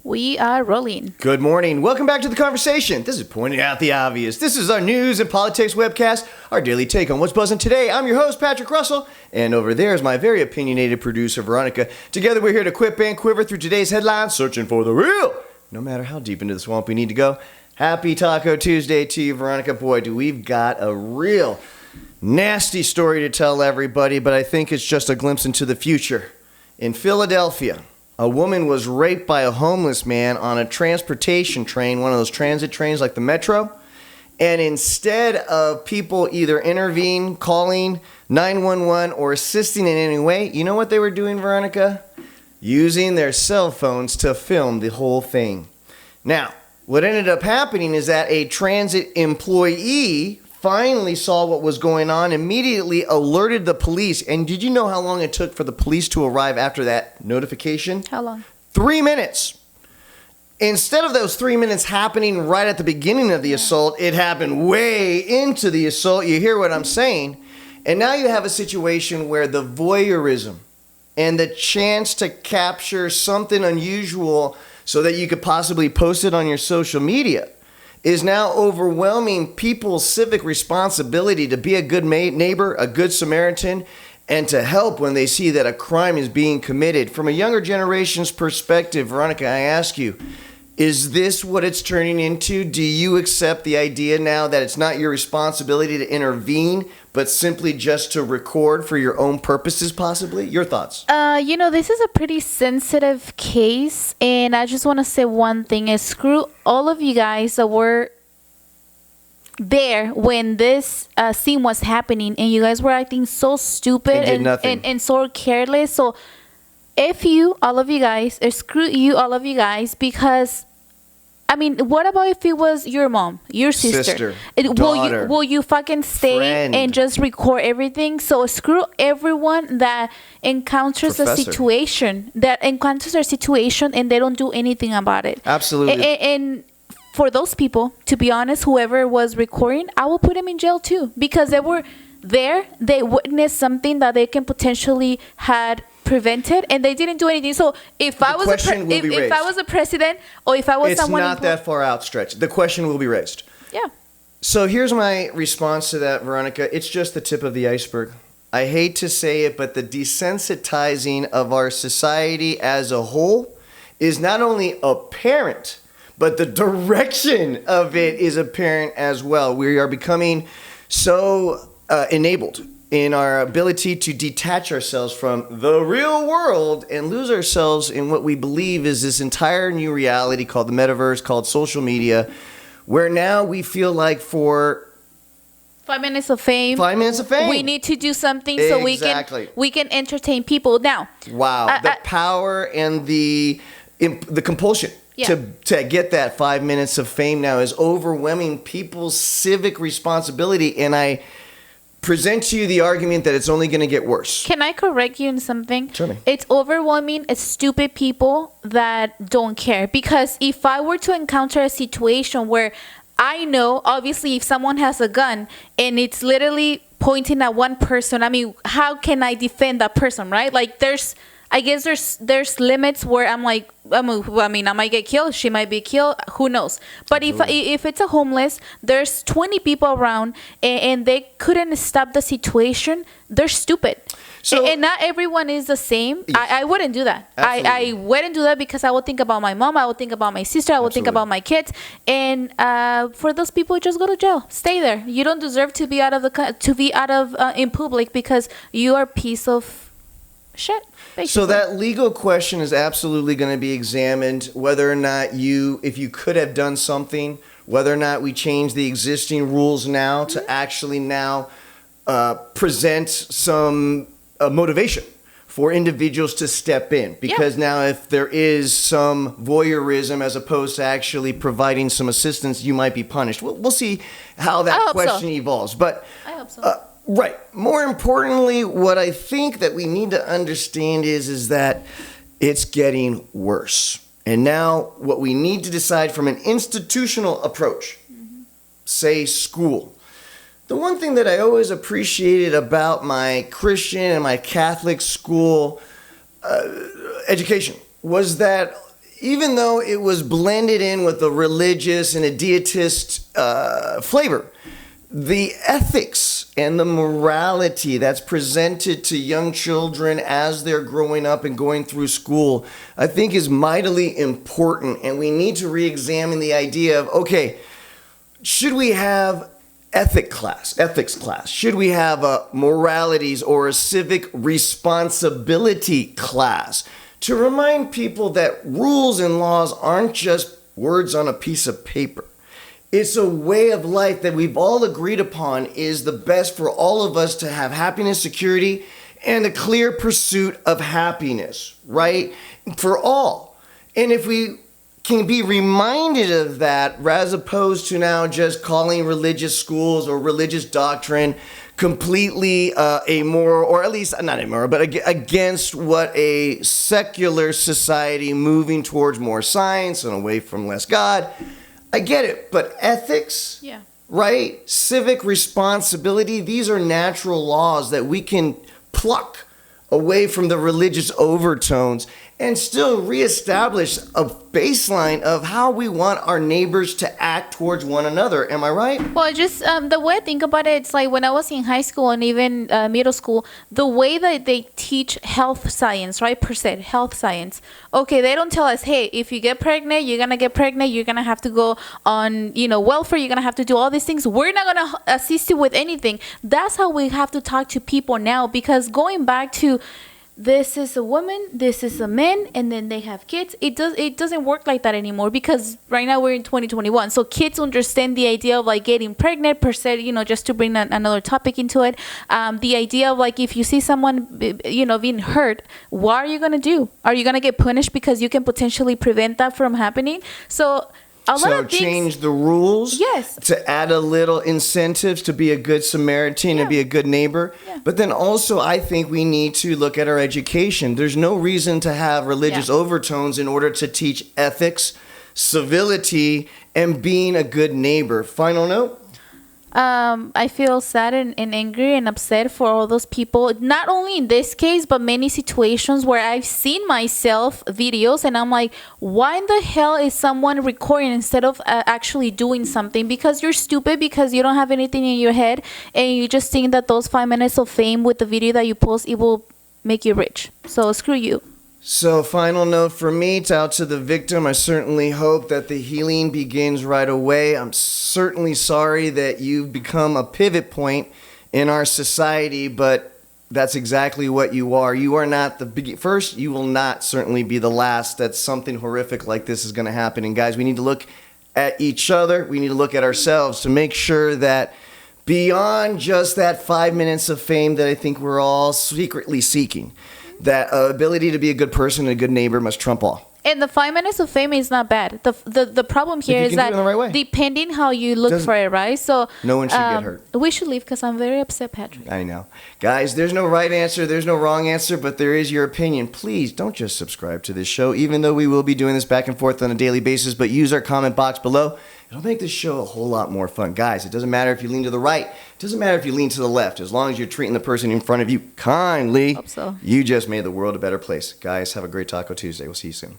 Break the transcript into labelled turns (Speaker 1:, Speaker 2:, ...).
Speaker 1: We are rolling.
Speaker 2: Good morning. Welcome back to the conversation. This is Pointing Out the Obvious. This is our news and politics webcast, our daily take on what's buzzing today. I'm your host, Patrick Russell, and over there is my very opinionated producer, Veronica. Together, we're here to quip and quiver through today's headlines, searching for the real, no matter how deep into the swamp we need to go. Happy Taco Tuesday to you, Veronica. Boy, do we've got a real nasty story to tell everybody, but I think it's just a glimpse into the future. In Philadelphia, a woman was raped by a homeless man on a transportation train, one of those transit trains like the Metro. And instead of people either intervening, calling 911, or assisting in any way, you know what they were doing, Veronica? Using their cell phones to film the whole thing. Now, what ended up happening is that a transit employee finally saw what was going on, immediately alerted the police. And did you know how long it took for the police to arrive after that notification?
Speaker 1: How long?
Speaker 2: 3 minutes. Instead of those 3 minutes happening right at the beginning of the assault, it happened way into the assault. You hear what I'm saying? And now you have a situation where the voyeurism and the chance to capture something unusual so that you could possibly post it on your social media is now overwhelming people's civic responsibility to be a good neighbor, a good Samaritan, and to help when they see that a crime is being committed. From a younger generation's perspective, Veronica, I ask you, is this what it's turning into? Do you accept the idea now that it's not your responsibility to intervene, but simply just to record for your own purposes, possibly? Your thoughts?
Speaker 1: This is a pretty sensitive case, and I just want to say one thing is screw all of you guys that were there when this scene was happening, and you guys were acting so stupid and so careless. So F you, all of you guys, or screw you, all of you guys, because, I mean, what about if it was your mom, your sister?
Speaker 2: Daughter,
Speaker 1: will you fucking stay
Speaker 2: friend,
Speaker 1: and just record everything? So screw everyone that encounters a situation, and they don't do anything about it.
Speaker 2: Absolutely.
Speaker 1: And for those people, to be honest, whoever was recording, I will put them in jail too, because they were there, they witnessed something that they can potentially had prevented, and they didn't do anything. So if I was a president, or if I was someone,
Speaker 2: it's not that far outstretched. The question will be raised.
Speaker 1: Yeah.
Speaker 2: So here's my response to that, Veronica. It's just the tip of the iceberg. I hate to say it, but the desensitizing of our society as a whole is not only apparent, but the direction of it is apparent as well. We are becoming so enabled in our ability to detach ourselves from the real world and lose ourselves in what we believe is this entire new reality called the metaverse, called social media, where now we feel like for
Speaker 1: 5 minutes of fame, we need to do something so we can entertain people. Now,
Speaker 2: wow, the power and the compulsion to get that 5 minutes of fame now is overwhelming people's civic responsibility, and I present to you the argument that it's only going to get worse.
Speaker 1: Can I correct you in something?
Speaker 2: Tell me.
Speaker 1: It's overwhelming. It's stupid people that don't care. Because if I were to encounter a situation where I know, obviously, if someone has a gun and it's literally pointing at one person, I mean, how can I defend that person, right? Like, I guess there's limits where I'm like, I might get killed. She might be killed. Who knows? But if it's a homeless, there's 20 people around and they couldn't stop the situation, they're stupid. So, and not everyone is the same. Yes. I wouldn't do that. I wouldn't do that because I would think about my mom. I would think about my sister. I would think about my kids. And for those people, just go to jail. Stay there. You don't deserve to be out of in public because you are a piece of shit. Basically.
Speaker 2: So that legal question is absolutely going to be examined, whether or not if you could have done something, whether or not we change the existing rules now to actually now present some motivation for individuals to step in. Because now if there is some voyeurism as opposed to actually providing some assistance, you might be punished. We'll see how that question evolves. But
Speaker 1: I hope so.
Speaker 2: Right. More importantly, what I think that we need to understand is that it's getting worse. And now what we need to decide from an institutional approach, say school. The one thing that I always appreciated about my Christian and my Catholic school education was that even though it was blended in with a religious and a deitist flavor, the ethics and the morality that's presented to young children as they're growing up and going through school, I think is mightily important. And we need to re-examine the idea of, okay, should we have ethics class? Should we have a moralities or a civic responsibility class to remind people that rules and laws aren't just words on a piece of paper? It's a way of life that we've all agreed upon is the best for all of us to have happiness, security, and a clear pursuit of happiness, right? For all. And if we can be reminded of that, as opposed to now just calling religious schools or religious doctrine completely amoral, or at least not immoral, but against what a secular society moving towards more science and away from less God. I get it, but ethics,
Speaker 1: Yeah.
Speaker 2: right? Civic responsibility, these are natural laws that we can pluck away from the religious overtones and still reestablish a baseline of how we want our neighbors to act towards one another. Am I right?
Speaker 1: Well, just the way I think about it, it's like when I was in high school and even middle school, the way that they teach health science, right? Per se, health science. Okay, they don't tell us, hey, if you get pregnant, you're gonna get pregnant, you're gonna have to go on, welfare, you're gonna have to do all these things. We're not gonna assist you with anything. That's how we have to talk to people now, because going back to this is a woman, this is a man, and then they have kids. It doesn't work like that anymore, because right now we're in 2021. So kids understand the idea of like getting pregnant per se, just to bring another topic into it. The idea of like, if you see someone, being hurt, what are you going to do? Are you going to get punished because you can potentially prevent that from happening? So a lot of things,
Speaker 2: change the rules,
Speaker 1: yes,
Speaker 2: to add a little incentives to be a good Samaritan and be a good neighbor.
Speaker 1: Yeah.
Speaker 2: But then also I think we need to look at our education. There's no reason to have religious overtones in order to teach ethics, civility, and being a good neighbor. Final note?
Speaker 1: I feel sad and angry and upset for all those people, not only in this case, but many situations where I've seen myself videos and I'm like, why in the hell is someone recording instead of actually doing something? Because you're stupid, because you don't have anything in your head, and you just think that those 5 minutes of fame with the video that you post, it will make you rich. So screw you.
Speaker 2: So, final note for me, out to the victim, I certainly hope that the healing begins right away. I'm certainly sorry that you've become a pivot point in our society, but that's exactly what you are. You are not the first, you will not certainly be the last that something horrific like this is going to happen. And guys, we need to look at each other, we need to look at ourselves to make sure that beyond just that 5 minutes of fame that I think we're all secretly seeking, that ability to be a good person and a good neighbor must trump all.
Speaker 1: And the 5 minutes of fame is not bad. The problem here is that depending how you look for it, right? So
Speaker 2: no one should get hurt.
Speaker 1: We should leave because I'm very upset, Patrick.
Speaker 2: I know. Guys, there's no right answer, there's no wrong answer, but there is your opinion. Please don't just subscribe to this show, even though we will be doing this back and forth on a daily basis, but use our comment box below. It'll make this show a whole lot more fun. Guys, it doesn't matter if you lean to the right. It doesn't matter if you lean to the left. As long as you're treating the person in front of you kindly,
Speaker 1: Hope so.
Speaker 2: You just made the world a better place. Guys, have a great Taco Tuesday. We'll see you soon.